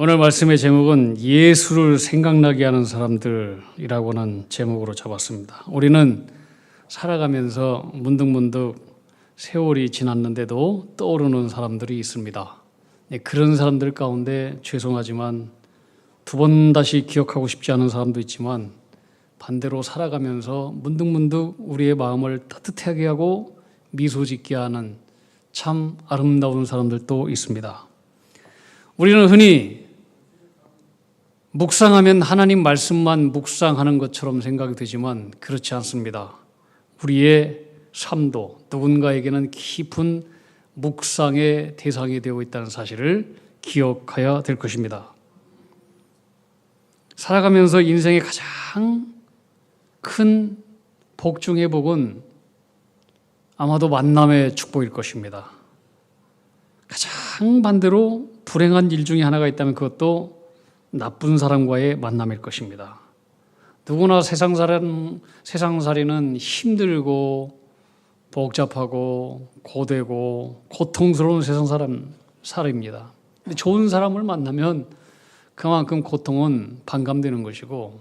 오늘 말씀의 제목은 예수를 생각나게 하는 사람들이라고 하는 제목으로 잡았습니다. 우리는 살아가면서 문득문득 세월이 지났는데도 떠오르는 사람들이 있습니다. 그런 사람들 가운데 죄송하지만 두 번 다시 기억하고 싶지 않은 사람도 있지만 반대로 살아가면서 문득문득 우리의 마음을 따뜻하게 하고 미소 짓게 하는 참 아름다운 사람들도 있습니다. 우리는 흔히 묵상하면 하나님 말씀만 묵상하는 것처럼 생각이 되지만 그렇지 않습니다. 우리의 삶도 누군가에게는 깊은 묵상의 대상이 되어 있다는 사실을 기억해야 될 것입니다. 살아가면서 인생의 가장 큰 복 중의 복은 아마도 만남의 축복일 것입니다. 가장 반대로 불행한 일 중에 하나가 있다면 그것도 나쁜 사람과의 만남일 것입니다. 누구나 세상살이는 힘들고 복잡하고 고되고 고통스러운 세상살입니다. 근데 좋은 사람을 만나면 그만큼 고통은 반감되는 것이고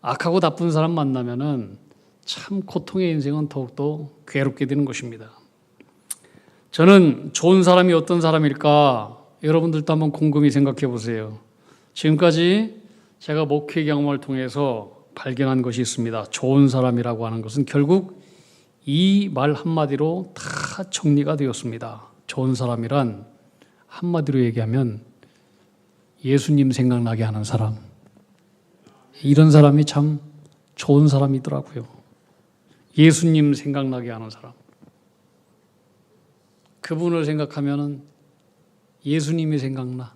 악하고 나쁜 사람 만나면은 참 고통의 인생은 더욱더 괴롭게 되는 것입니다. 저는 좋은 사람이 어떤 사람일까 여러분들도 한번 곰곰이 생각해 보세요. 지금까지 제가 목회 경험을 통해서 발견한 것이 있습니다. 좋은 사람이라고 하는 것은 결국 이 말 한마디로 다 정리가 되었습니다. 좋은 사람이란 한마디로 얘기하면 예수님 생각나게 하는 사람. 이런 사람이 참 좋은 사람이더라고요. 예수님 생각나게 하는 사람. 그분을 생각하면 예수님이 생각나.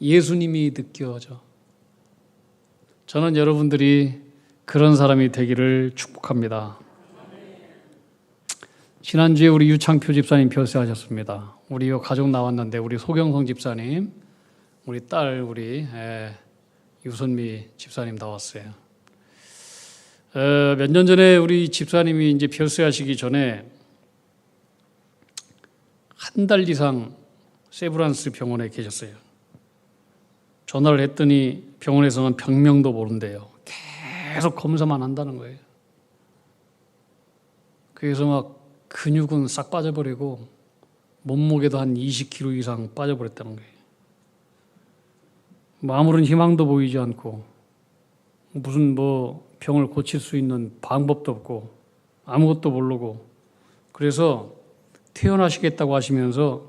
예수님이 느껴져. 저는 여러분들이 그런 사람이 되기를 축복합니다. 지난주에 우리 유창표 집사님 별세하셨습니다. 우리 가족 나왔는데 우리 소경성 집사님, 우리 딸 우리 유선미 집사님 나왔어요. 몇 년 전에 우리 집사님이 이제 별세하시기 전에 한 달 이상 세브란스 병원에 계셨어요. 전화를 했더니 병원에서는 병명도 모른대요. 계속 검사만 한다는 거예요. 그래서 막 근육은 싹 빠져버리고 몸무게도 한 20kg 이상 빠져버렸다는 거예요. 아무런 희망도 보이지 않고 무슨 병을 고칠 수 있는 방법도 없고 아무것도 모르고 그래서 퇴원하시겠다고 하시면서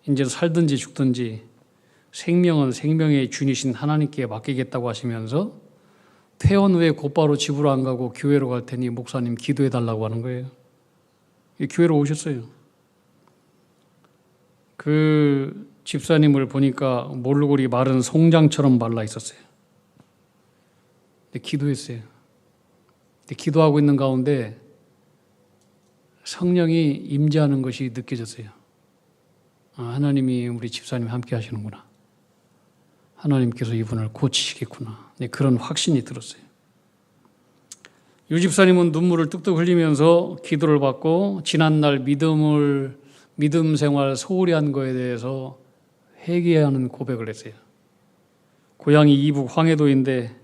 이제 살든지 죽든지 생명은 생명의 주인이신 하나님께 맡기겠다고 하시면서 퇴원 후에 곧바로 집으로 안 가고 교회로 갈 테니 목사님 기도해 달라고 하는 거예요. 교회로 오셨어요. 그 집사님을 보니까 몰골이 마른 송장처럼 말라 있었어요. 근데 기도했어요. 근데 기도하고 있는 가운데 성령이 임재하는 것이 느껴졌어요. 하나님이 우리 집사님 함께 하시는구나. 하나님께서 이분을 고치시겠구나. 그런 확신이 들었어요. 유 집사님은 눈물을 뚝뚝 흘리면서 기도를 받고 지난날 믿음 생활 소홀히 한 거에 대해서 회개하는 고백을 했어요. 고향이 이북 황해도인데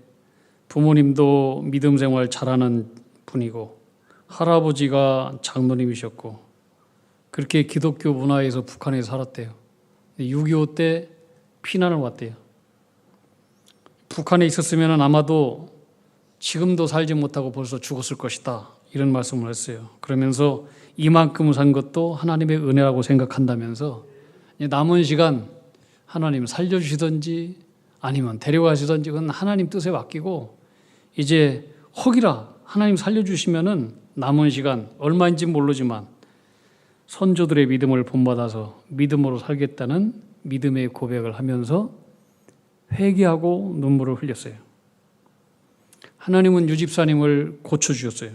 부모님도 믿음 생활 잘하는 분이고 할아버지가 장로님이셨고 그렇게 기독교 문화에서 북한에 살았대요. 6.25 때 피난을 왔대요. 북한에 있었으면 아마도 지금도 살지 못하고 벌써 죽었을 것이다. 이런 말씀을 했어요. 그러면서 이만큼 산 것도 하나님의 은혜라고 생각한다면서 남은 시간 하나님 살려주시든지 아니면 데려가시든지 그건 하나님 뜻에 맡기고 이제 혹이라 하나님 살려주시면은 남은 시간 얼마인지 모르지만 선조들의 믿음을 본받아서 믿음으로 살겠다는 믿음의 고백을 하면서 회개하고 눈물을 흘렸어요. 하나님은 유 집사님을 고쳐주셨어요.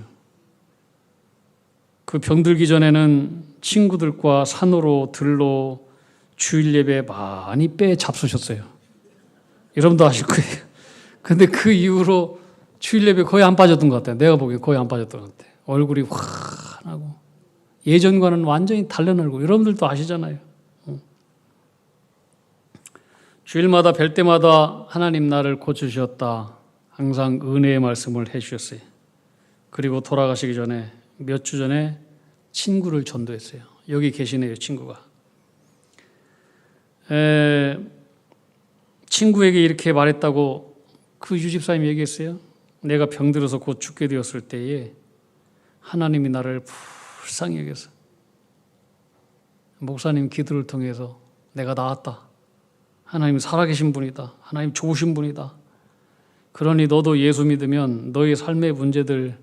그 병들기 전에는 친구들과 산으로 들로 주일 예배 많이 빼잡수셨어요. 여러분도 아실 거예요. 근데 그 이후로 주일 예배 거의 안 빠졌던 것 같아요. 내가 보기에 거의 안 빠졌던 것 같아요. 얼굴이 환하고 예전과는 완전히 다른 얼굴. 여러분들도 아시잖아요. 주일마다 뵐 때마다 하나님 나를 고쳐주셨다. 항상 은혜의 말씀을 해주셨어요. 그리고 돌아가시기 전에 몇 주 전에 친구를 전도했어요. 여기 계시네요, 친구가. 친구에게 이렇게 말했다고 그 유집사님이 얘기했어요. 내가 병들어서 곧 죽게 되었을 때에 하나님이 나를 불쌍히 여겼어. 목사님 기도를 통해서 내가 나았다. 하나님 살아계신 분이다. 하나님 좋으신 분이다. 그러니 너도 예수 믿으면 너의 삶의 문제들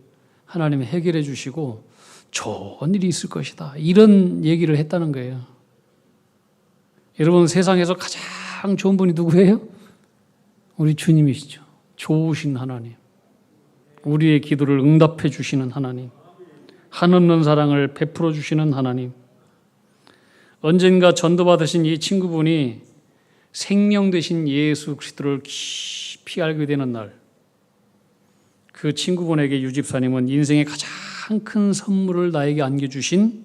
하나님이 해결해 주시고 좋은 일이 있을 것이다. 이런 얘기를 했다는 거예요. 여러분, 세상에서 가장 좋은 분이 누구예요? 우리 주님이시죠. 좋으신 하나님. 우리의 기도를 응답해 주시는 하나님. 한없는 사랑을 베풀어 주시는 하나님. 언젠가 전도받으신 이 친구분이 생명 되신 예수 그리스도를 깊이 알게 되는 날, 그 친구분에게 유집사님은 인생의 가장 큰 선물을 나에게 안겨주신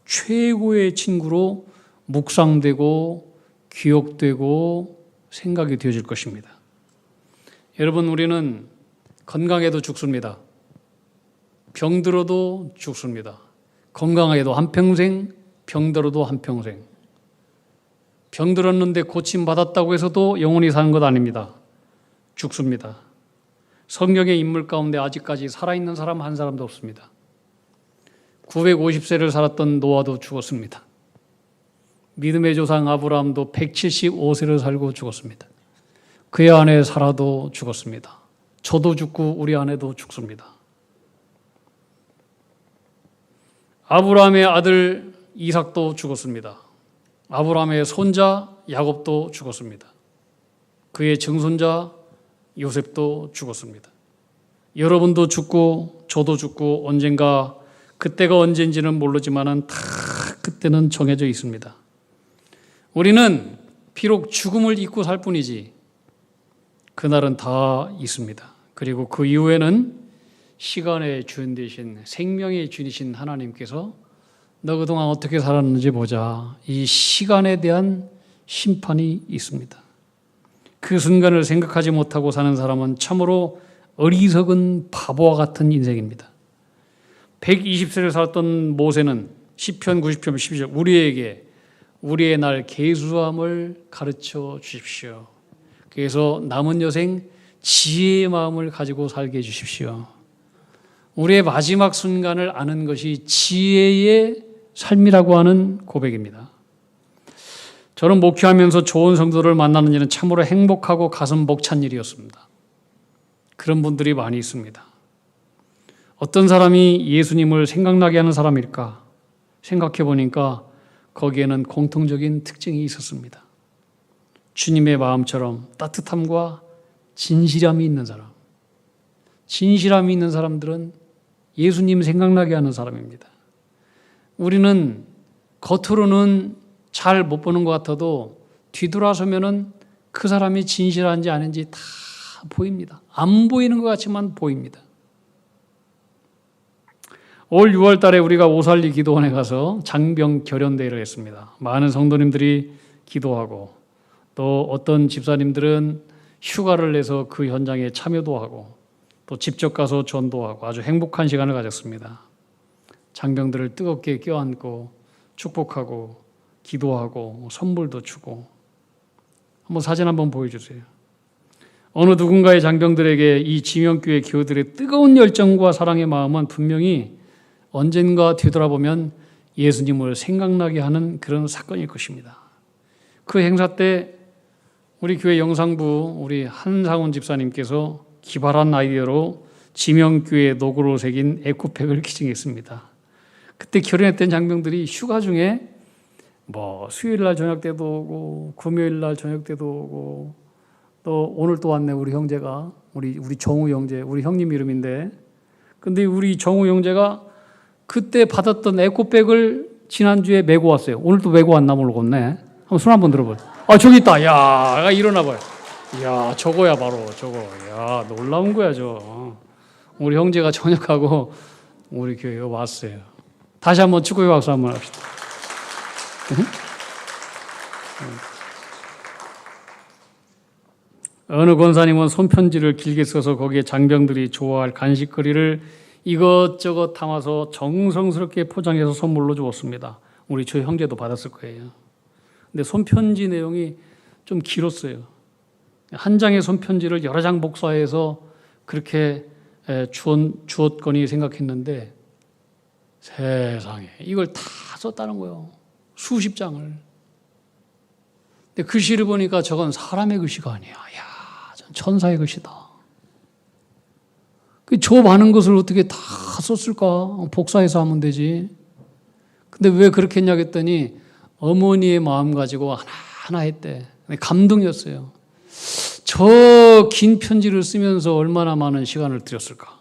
최고의 친구로 묵상되고 기억되고 생각이 되어질 것입니다. 여러분, 우리는 건강해도 죽습니다. 병들어도 죽습니다. 건강해도 한평생, 병들어도 한평생. 병들었는데 고침받았다고 해서도 영원히 사는 것 아닙니다. 죽습니다. 성경의 인물 가운데 아직까지 살아있는 사람 한 사람도 없습니다. 950세를 살았던 노아도 죽었습니다. 믿음의 조상 아브라함도 175세를 살고 죽었습니다. 그의 아내 사라도 죽었습니다. 저도 죽고 우리 아내도 죽습니다. 아브라함의 아들 이삭도 죽었습니다. 아브라함의 손자 야곱도 죽었습니다. 그의 증손자 요셉도 죽었습니다. 여러분도 죽고 저도 죽고 언젠가 그때가 언제인지는 모르지만 다 그때는 정해져 있습니다. 우리는 비록 죽음을 잊고 살 뿐이지 그날은 다 있습니다. 그리고 그 이후에는 시간의 주인 되신 생명의 주인이신 하나님께서 너 그동안 어떻게 살았는지 보자. 이 시간에 대한 심판이 있습니다. 그 순간을 생각하지 못하고 사는 사람은 참으로 어리석은 바보와 같은 인생입니다. 120세를 살았던 모세는 시편 90편 12절 우리에게 우리의 날 계수함을 가르쳐 주십시오. 그래서 남은 여생 지혜의 마음을 가지고 살게 해주십시오. 우리의 마지막 순간을 아는 것이 지혜의 삶이라고 하는 고백입니다. 저는 목회하면서 좋은 성도를 만나는 일은 참으로 행복하고 가슴 벅찬 일이었습니다. 그런 분들이 많이 있습니다. 어떤 사람이 예수님을 생각나게 하는 사람일까 생각해 보니까 거기에는 공통적인 특징이 있었습니다. 주님의 마음처럼 따뜻함과 진실함이 있는 사람. 진실함이 있는 사람들은 예수님 생각나게 하는 사람입니다. 우리는 겉으로는 잘 못 보는 것 같아도 뒤돌아서면은 그 사람이 진실한지 아닌지 다 보입니다. 안 보이는 것 같지만 보입니다. 올 6월 달에 우리가 오살리 기도원에 가서 장병 결연대회를 했습니다. 많은 성도님들이 기도하고 또 어떤 집사님들은 휴가를 내서 그 현장에 참여도 하고 또 직접 가서 전도하고 아주 행복한 시간을 가졌습니다. 장병들을 뜨겁게 껴안고 축복하고 기도하고 선물도 주고 한번 사진 한번 보여주세요. 어느 누군가의 장병들에게 이 지명교회 교우들의 뜨거운 열정과 사랑의 마음은 분명히 언젠가 되돌아보면 예수님을 생각나게 하는 그런 사건일 것입니다. 그 행사 때 우리 교회 영상부 우리 한상훈 집사님께서 기발한 아이디어로 지명교회 로고로 새긴 에코백을 기증했습니다. 그때 결혼했던 장병들이 휴가 중에 수요일 날 저녁 때도 오고 금요일 날 저녁 때도 오고 또 오늘 또 왔네. 우리 형제가 우리 정우 형제 우리 형님 이름인데 근데 우리 정우 형제가 그때 받았던 에코백을 지난주에 메고 왔어요. 오늘 또 메고 왔나 모르겠네. 한번 손 한번 들어봐요. 아 저기 있다. 야 일어나 봐요. 야 저거야 바로 저거. 야 놀라운 거야 저. 우리 형제가 저녁하고 우리 교회에 왔어요. 다시 한번 축구의 박수 한번 합시다. 어느 권사님은 손편지를 길게 써서 거기에 장병들이 좋아할 간식거리를 이것저것 담아서 정성스럽게 포장해서 선물로 주었습니다. 우리 저 형제도 받았을 거예요. 근데 손편지 내용이 좀 길었어요. 한 장의 손편지를 여러 장 복사해서 그렇게 주었거니 생각했는데 세상에 이걸 다 썼다는 거예요. 수십 장을. 근데 글씨를 보니까 저건 사람의 글씨가 아니야. 야, 전 천사의 글씨다. 저 많은 것을 어떻게 다 썼을까? 복사해서 하면 되지. 근데 왜 그렇게 했냐 했더니 어머니의 마음 가지고 하나하나 했대. 감동이었어요. 저 긴 편지를 쓰면서 얼마나 많은 시간을 들였을까?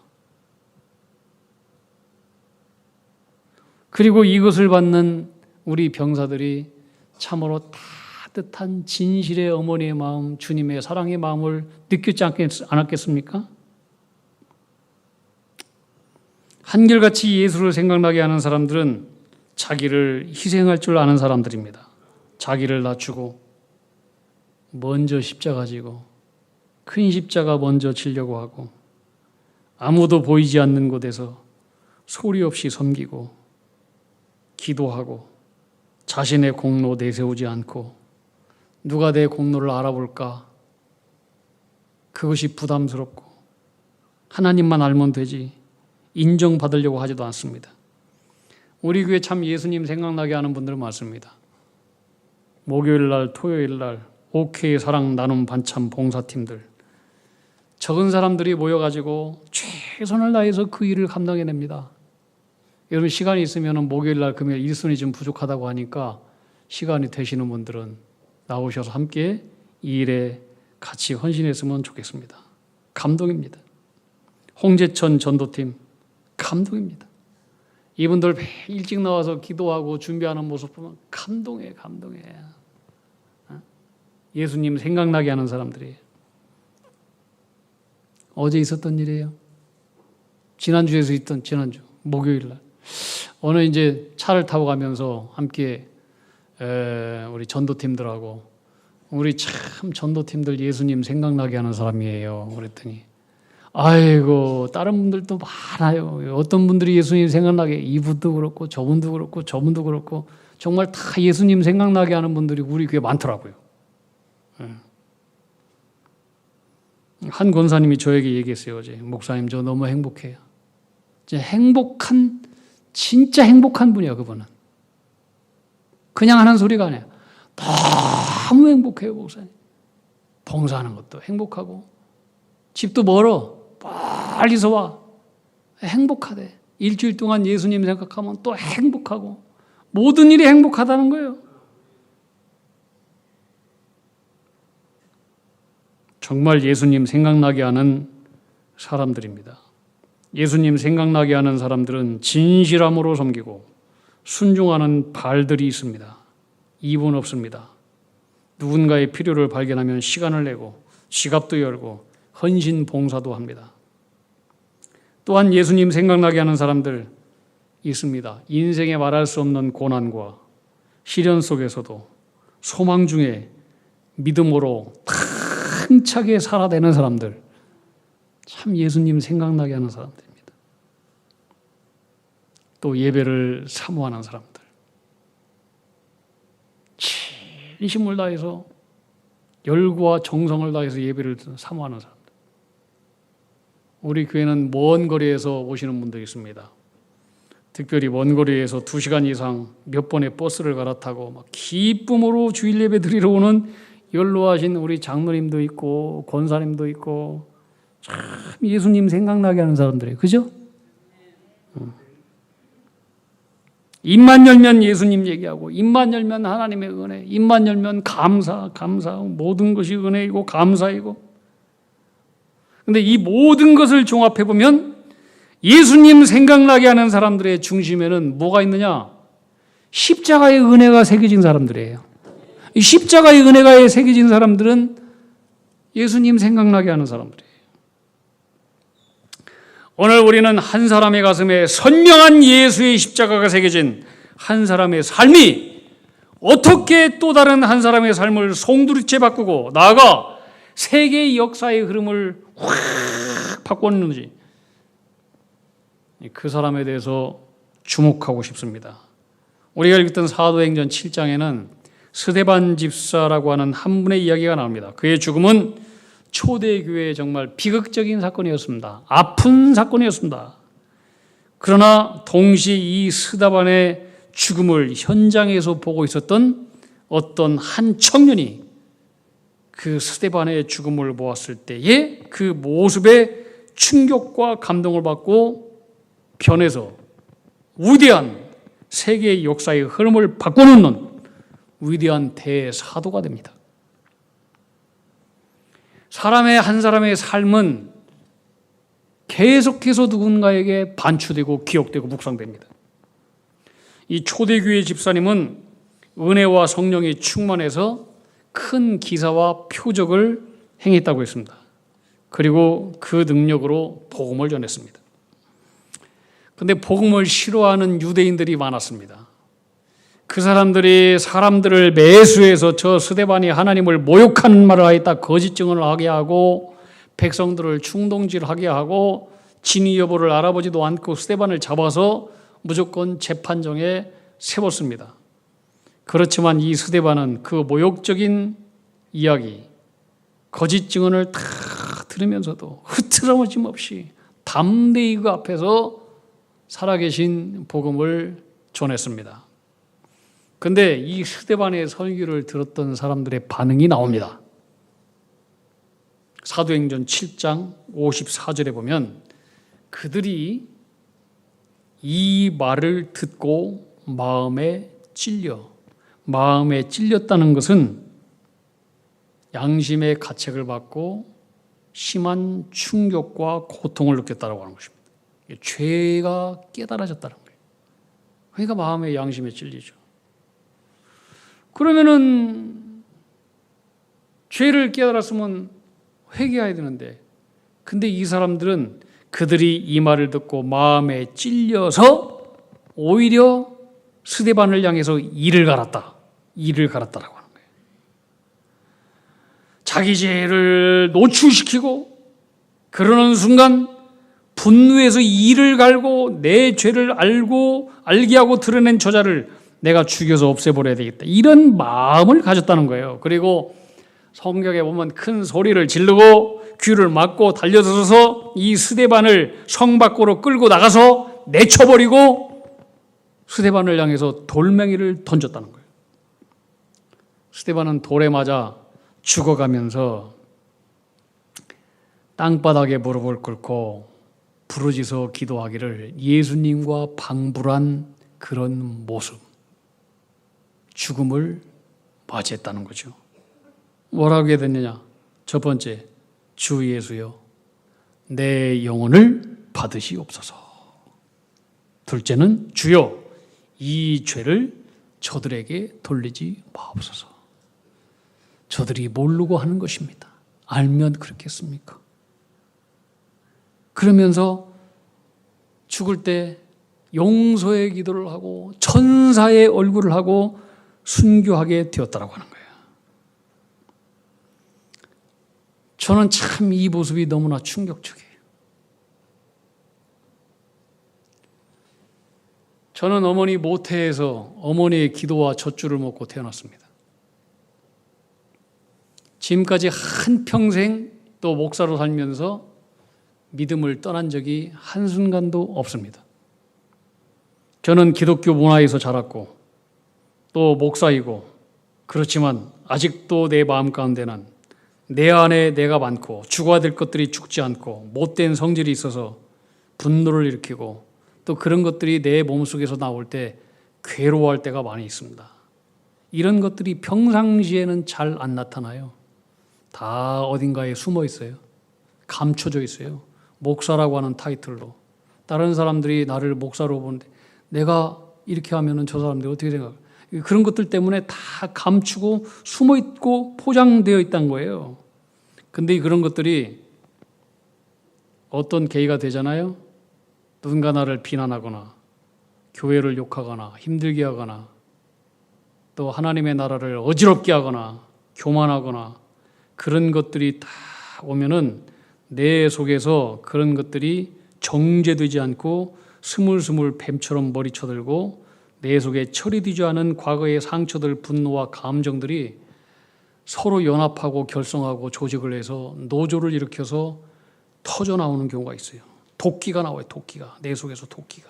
그리고 이것을 받는 우리 병사들이 참으로 따뜻한 진실의 어머니의 마음, 주님의 사랑의 마음을 느꼈지 않았겠습니까? 한결같이 예수를 생각나게 하는 사람들은 자기를 희생할 줄 아는 사람들입니다. 자기를 낮추고 먼저 십자가 지고 큰 십자가 먼저 지려고 하고 아무도 보이지 않는 곳에서 소리 없이 섬기고 기도하고 자신의 공로 내세우지 않고 누가 내 공로를 알아볼까? 그것이 부담스럽고 하나님만 알면 되지 인정받으려고 하지도 않습니다. 우리 교회 참 예수님 생각나게 하는 분들은 많습니다. 목요일 날, 토요일 날 OK 사랑 나눔 반찬 봉사팀들 적은 사람들이 모여가지고 최선을 다해서 그 일을 감당해냅니다. 여러분 시간이 있으면 목요일 날 금요일 일손이 좀 부족하다고 하니까 시간이 되시는 분들은 나오셔서 함께 이 일에 같이 헌신했으면 좋겠습니다. 감동입니다. 홍재천 전도팀 감동입니다. 이분들 일찍 나와서 기도하고 준비하는 모습 보면 감동해. 예수님 생각나게 하는 사람들이에요. 어제 있었던 일이에요. 지난주에서 있던 지난주 목요일 날 어느 이제 차를 타고 가면서 함께 우리 전도팀들하고 우리 참 전도팀들 예수님 생각나게 하는 사람이에요. 그랬더니 아이고 다른 분들도 많아요. 어떤 분들이 예수님 생각나게 이분도 그렇고 저분도 그렇고 저분도 그렇고 정말 다 예수님 생각나게 하는 분들이 우리 교회에 많더라고요. 한 권사님이 저에게 얘기했어요. 어제 목사님 저 너무 행복해요. 진짜 행복한 분이에요. 그분은 그냥 하는 소리가 아니에요. 너무 행복해요. 목사님 봉사하는 것도 행복하고 집도 멀어 빨리서 와 행복하대. 일주일 동안 예수님 생각하면 또 행복하고 모든 일이 행복하다는 거예요. 정말 예수님 생각나게 하는 사람들입니다. 예수님 생각나게 하는 사람들은 진실함으로 섬기고 순종하는 발들이 있습니다. 입은 없습니다. 누군가의 필요를 발견하면 시간을 내고 지갑도 열고 헌신 봉사도 합니다. 또한 예수님 생각나게 하는 사람들 있습니다. 인생에 말할 수 없는 고난과 시련 속에서도 소망 중에 믿음으로 힘차게 살아내는 사람들, 참 예수님 생각나게 하는 사람들입니다. 또 예배를 사모하는 사람들, 진심을 다해서 열과 정성을 다해서 예배를 사모하는 사람들. 우리 교회는 먼 거리에서 오시는 분들이 있습니다. 특별히 먼 거리에서 2시간 이상 몇 번의 버스를 갈아타고 막 기쁨으로 주일 예배 드리러 오는 연로하신 우리 장로님도 있고 권사님도 있고 참 예수님 생각나게 하는 사람들이에요. 그죠? 입만 열면 예수님 얘기하고 입만 열면 하나님의 은혜, 입만 열면 감사 모든 것이 은혜이고 감사이고. 근데 이 모든 것을 종합해 보면 예수님 생각나게 하는 사람들의 중심에는 뭐가 있느냐? 십자가의 은혜가 새겨진 사람들이에요. 이 십자가의 은혜가 새겨진 사람들은 예수님 생각나게 하는 사람들이에요. 오늘 우리는 한 사람의 가슴에 선명한 예수의 십자가가 새겨진 한 사람의 삶이 어떻게 또 다른 한 사람의 삶을 송두리째 바꾸고 나아가 세계의 역사의 흐름을 확 바꿨는지 그 사람에 대해서 주목하고 싶습니다. 우리가 읽었던 사도행전 7장에는 스데반 집사라고 하는 한 분의 이야기가 나옵니다. 그의 죽음은 초대교회의 정말 비극적인 사건이었습니다. 아픈 사건이었습니다. 그러나 동시에 이 스데반의 죽음을 현장에서 보고 있었던 어떤 한 청년이 그 스데반의 죽음을 보았을 때에 그 모습에 충격과 감동을 받고 변해서 위대한 세계의 역사의 흐름을 바꿔놓는 위대한 대사도가 됩니다. 사람의 한 사람의 삶은 계속해서 누군가에게 반추되고 기억되고 묵상됩니다. 이 초대교회 집사님은 은혜와 성령이 충만해서 큰 기사와 표적을 행했다고 했습니다. 그리고 그 능력으로 복음을 전했습니다. 그런데 복음을 싫어하는 유대인들이 많았습니다. 그 사람들이 사람들을 매수해서 저 스데반이 하나님을 모욕하는 말을 하였다 거짓 증언을 하게 하고 백성들을 충동질하게 하고 진위 여부를 알아보지도 않고 스데반을 잡아서 무조건 재판정에 세웠습니다. 그렇지만 이 스데반은 그 모욕적인 이야기, 거짓 증언을 다 들으면서도 흐트러짐 없이 담대히 그 앞에서 살아계신 복음을 전했습니다. 그런데 이 스데반의 설교를 들었던 사람들의 반응이 나옵니다. 사도행전 7장 54절에 보면 그들이 이 말을 듣고 마음에 찔렸다는 것은 양심의 가책을 받고 심한 충격과 고통을 느꼈다고 하는 것입니다. 죄가 깨달아졌다는 거예요. 그러니까 마음의 양심에 찔리죠. 그러면은 죄를 깨달았으면 회개해야 되는데, 근데 이 사람들은 그들이 이 말을 듣고 마음에 찔려서 오히려 스데반을 향해서 이를 갈았다라고 하는 거예요. 자기 죄를 노출시키고 그러는 순간 분노해서 이를 갈고 내 죄를 알게 하고 드러낸 저자를 내가 죽여서 없애버려야 되겠다, 이런 마음을 가졌다는 거예요. 그리고 성경에 보면 큰 소리를 지르고 귀를 막고 달려들어서 이 스데반을 성 밖으로 끌고 나가서 내쳐버리고 스데반을 향해서 돌멩이를 던졌다는 거예요. 스데반은 돌에 맞아 죽어가면서 땅바닥에 무릎을 꿇고 부르짖어 기도하기를 예수님과 방불한 그런 모습, 죽음을 맞이했다는 거죠. 뭐라고 해야 되느냐? 첫 번째, 주 예수여 내 영혼을 받으시옵소서. 둘째는 주여 이 죄를 저들에게 돌리지 마옵소서. 저들이 모르고 하는 것입니다. 알면 그렇겠습니까? 그러면서 죽을 때 용서의 기도를 하고 천사의 얼굴을 하고 순교하게 되었다고 하는 거예요. 저는 참 이 모습이 너무나 충격적이에요. 저는 어머니 모태에서 어머니의 기도와 젖줄을 먹고 태어났습니다. 지금까지 한평생 또 목사로 살면서 믿음을 떠난 적이 한순간도 없습니다. 저는 기독교 문화에서 자랐고 또 목사이고, 그렇지만 아직도 내 마음 가운데는 내 안에 내가 많고 죽어야 될 것들이 죽지 않고 못된 성질이 있어서 분노를 일으키고 또 그런 것들이 내 몸속에서 나올 때 괴로워할 때가 많이 있습니다. 이런 것들이 평상시에는 잘 안 나타나요. 다 어딘가에 숨어 있어요. 감춰져 있어요. 목사라고 하는 타이틀로. 다른 사람들이 나를 목사로 보는데 내가 이렇게 하면은 저 사람들이 어떻게 생각해요? 그런 것들 때문에 다 감추고 숨어 있고 포장되어 있다는 거예요. 근데 그런 것들이 어떤 계기가 되잖아요. 누군가 나를 비난하거나 교회를 욕하거나 힘들게 하거나 또 하나님의 나라를 어지럽게 하거나 교만하거나 그런 것들이 다 오면은 내 속에서 그런 것들이 정제되지 않고 스물스물 뱀처럼 머리쳐들고 내 속에 처리되지 않은 과거의 상처들, 분노와 감정들이 서로 연합하고 결성하고 조직을 해서 노조를 일으켜서 터져 나오는 경우가 있어요. 도끼가 나와요. 도끼가. 내 속에서 도끼가.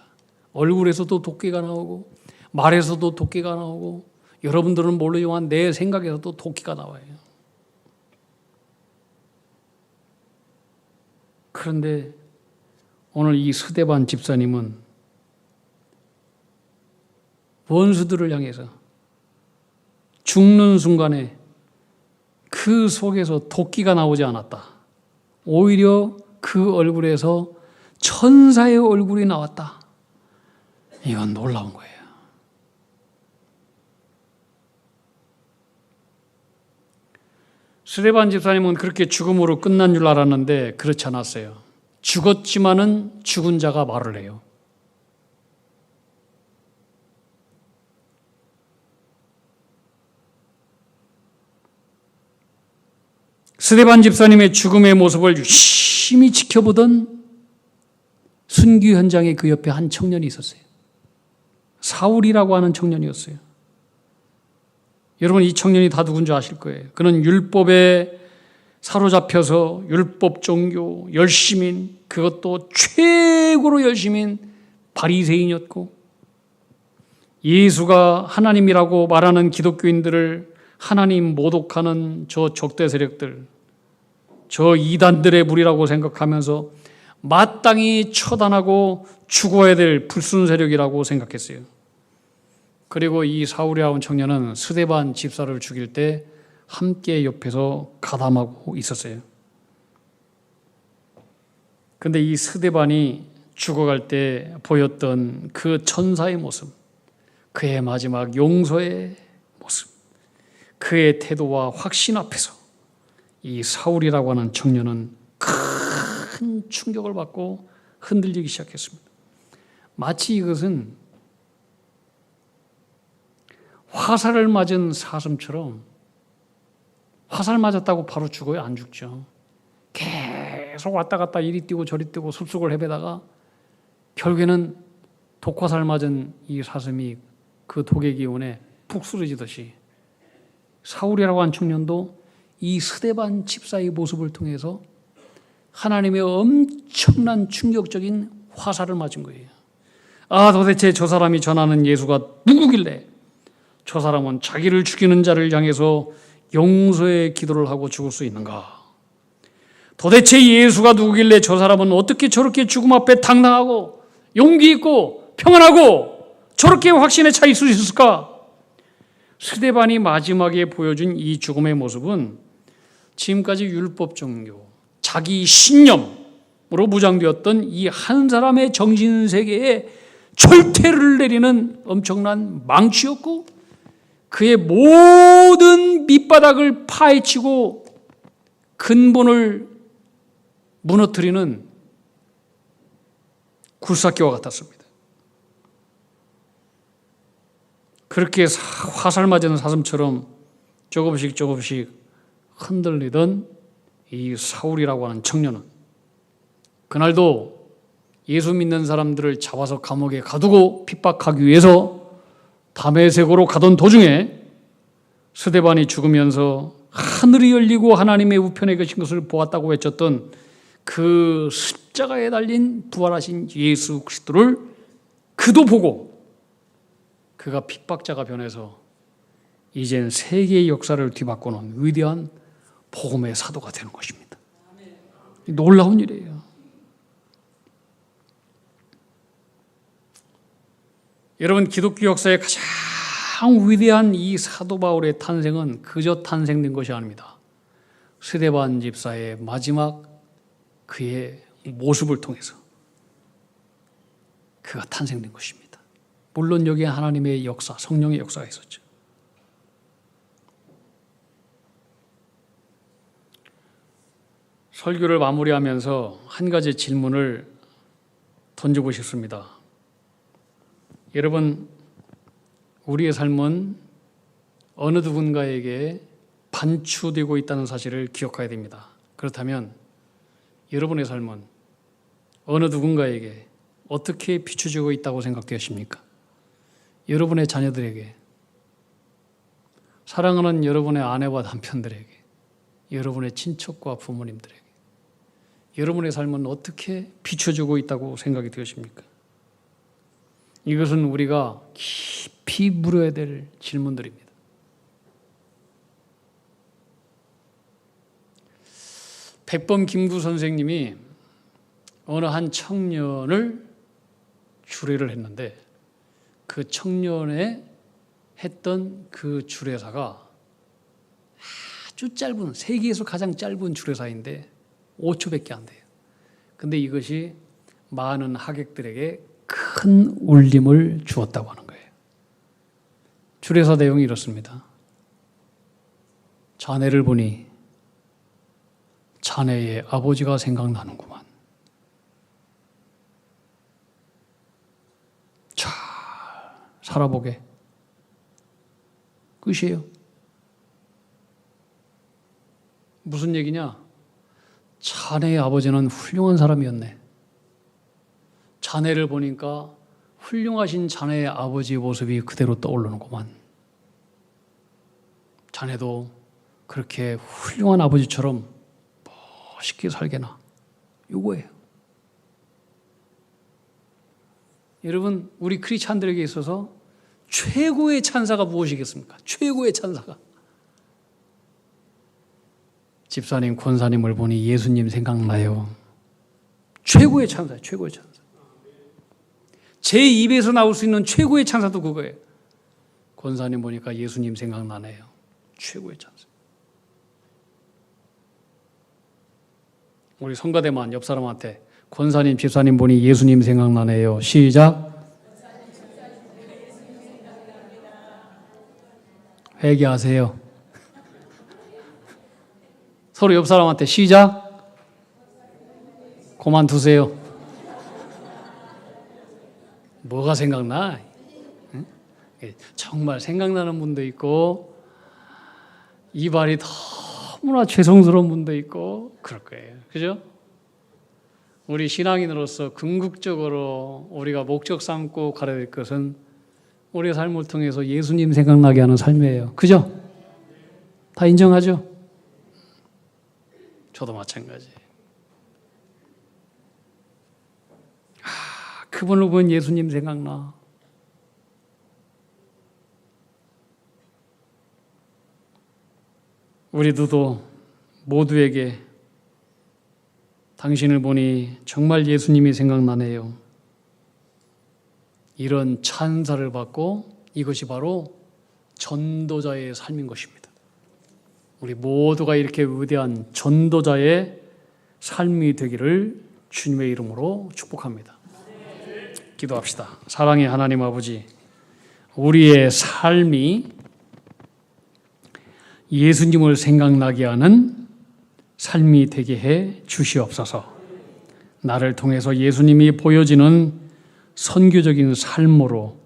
얼굴에서도 도끼가 나오고 말에서도 도끼가 나오고 여러분들은 모르지만 내 생각에서도 도끼가 나와요. 그런데 오늘 이 스데반 집사님은 원수들을 향해서 죽는 순간에 그 속에서 도끼가 나오지 않았다. 오히려 그 얼굴에서 천사의 얼굴이 나왔다. 이건 놀라운 거예요. 스데반 집사님은 그렇게 죽음으로 끝난 줄 알았는데 그렇지 않았어요. 죽었지만은 죽은 자가 말을 해요. 스데반 집사님의 죽음의 모습을 유심히 지켜보던 순교 현장에 그 옆에 한 청년이 있었어요. 사울이라고 하는 청년이었어요. 여러분 이 청년이 다 누군지 아실 거예요. 그는 율법에 사로잡혀서 율법 종교 열심인, 그것도 최고로 열심인 바리새인이었고 예수가 하나님이라고 말하는 기독교인들을 하나님 모독하는 저 적대 세력들, 저 이단들의 무리라고 생각하면서 마땅히 처단하고 죽어야 될 불순 세력이라고 생각했어요. 그리고 이 사울이라는 청년은 스데반 집사를 죽일 때 함께 옆에서 가담하고 있었어요. 그런데 이 스데반이 죽어갈 때 보였던 그 천사의 모습, 그의 마지막 용서의 모습, 그의 태도와 확신 앞에서 이 사울이라고 하는 청년은 큰 충격을 받고 흔들리기 시작했습니다. 마치 이것은 화살을 맞은 사슴처럼, 화살 맞았다고 바로 죽어요? 안 죽죠. 계속 왔다 갔다 이리 뛰고 저리 뛰고 숲속을 헤매다가 결국에는 독화살 맞은 이 사슴이 그 독의 기운에 푹 쓰러지듯이 사울이라고 한 청년도 이 스데반 집사의 모습을 통해서 하나님의 엄청난 충격적인 화살을 맞은 거예요. 아, 도대체 저 사람이 전하는 예수가 누구길래 저 사람은 자기를 죽이는 자를 향해서 용서의 기도를 하고 죽을 수 있는가? 도대체 예수가 누구길래 저 사람은 어떻게 저렇게 죽음 앞에 당당하고 용기 있고 평안하고 저렇게 확신에 차 있을 수 있을까? 스데반이 마지막에 보여준 이 죽음의 모습은 지금까지 율법 종교, 자기 신념으로 무장되었던 이 한 사람의 정신세계에 철퇴를 내리는 엄청난 망치였고 그의 모든 밑바닥을 파헤치고 근본을 무너뜨리는 굴삭기와 같았습니다. 그렇게 화살 맞은 사슴처럼 조금씩 흔들리던 이 사울이라고 하는 청년은 그날도 예수 믿는 사람들을 잡아서 감옥에 가두고 핍박하기 위해서 다메섹으로 가던 도중에 스데반이 죽으면서 하늘이 열리고 하나님의 우편에 계신 것을 보았다고 외쳤던 그 십자가에 달린 부활하신 예수 그리스도를 그도 보고 그가 핍박자가 변해서 이젠 세계의 역사를 뒤바꾸는 위대한 복음의 사도가 되는 것입니다. 놀라운 일이에요. 여러분, 기독교 역사의 가장 위대한 이 사도 바울의 탄생은 그저 탄생된 것이 아닙니다. 스데반 집사의 마지막 그의 모습을 통해서 그가 탄생된 것입니다. 물론 여기에 하나님의 역사, 성령의 역사가 있었죠. 설교를 마무리하면서 한 가지 질문을 던지고 싶습니다. 여러분, 우리의 삶은 어느 누군가에게 반추되고 있다는 사실을 기억해야 됩니다. 그렇다면 여러분의 삶은 어느 누군가에게 어떻게 비춰지고 있다고 생각되십니까? 여러분의 자녀들에게, 사랑하는 여러분의 아내와 남편들에게, 여러분의 친척과 부모님들에게 여러분의 삶은 어떻게 비춰지고 있다고 생각이 되십니까? 이것은 우리가 깊이 물어야 될 질문들입니다. 백범 김구 선생님이 어느 한 청년을 주례를 했는데 그 청년의 했던 그 주례사가 아주 짧은, 세계에서 가장 짧은 주례사인데 5초밖에 안 돼요. 근데 이것이 많은 하객들에게 큰 울림을 주었다고 하는 거예요. 주례사 내용이 이렇습니다. 자네를 보니 자네의 아버지가 생각나는구만. 잘 살아보게. 끝이에요. 무슨 얘기냐? 자네의 아버지는 훌륭한 사람이었네. 자네를 보니까 훌륭하신 자네의 아버지의 모습이 그대로 떠오르는구만. 자네도 그렇게 훌륭한 아버지처럼 멋있게 살게나. 이거예요. 여러분, 우리 크리스찬들에게 있어서 최고의 찬사가 무엇이겠습니까? 최고의 찬사가. 집사님, 권사님을 보니 예수님 생각나요. 최고의 찬사예요. 최고의 찬사. 제 입에서 나올 수 있는 최고의 찬사도 그거예요. 권사님 보니까 예수님 생각나네요. 최고의 찬사. 우리 성가대만 옆 사람한테 권사님, 집사님 보니 예수님 생각나네요. 시작. 회개하세요. 서로 옆 사람한테 시작. 그만두세요. 뭐가 생각나? 응? 정말 생각나는 분도 있고 이발이 너무나 죄송스러운 분도 있고 그럴 거예요. 그죠? 우리 신앙인으로서 궁극적으로 우리가 목적 삼고 가야 될 것은 우리의 삶을 통해서 예수님 생각나게 하는 삶이에요. 그죠? 다 인정하죠? 저도 마찬가지. 그분을 보면 예수님 생각나. 우리도 모두에게 당신을 보니 정말 예수님이 생각나네요. 이런 찬사를 받고 이것이 바로 전도자의 삶인 것입니다. 우리 모두가 이렇게 위대한 전도자의 삶이 되기를 주님의 이름으로 축복합니다. 기도합시다. 사랑의 하나님 아버지, 우리의 삶이 예수님을 생각나게 하는 삶이 되게 해 주시옵소서. 나를 통해서 예수님이 보여지는 선교적인 삶으로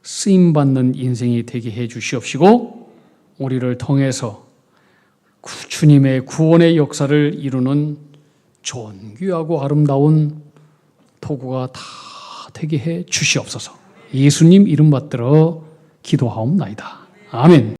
쓰임받는 인생이 되게 해 주시옵시고 우리를 통해서 주님의 구원의 역사를 이루는 존귀하고 아름다운 도구가 다 되게 해 주시옵소서. 예수님 이름 받들어 기도하옵나이다. 아멘.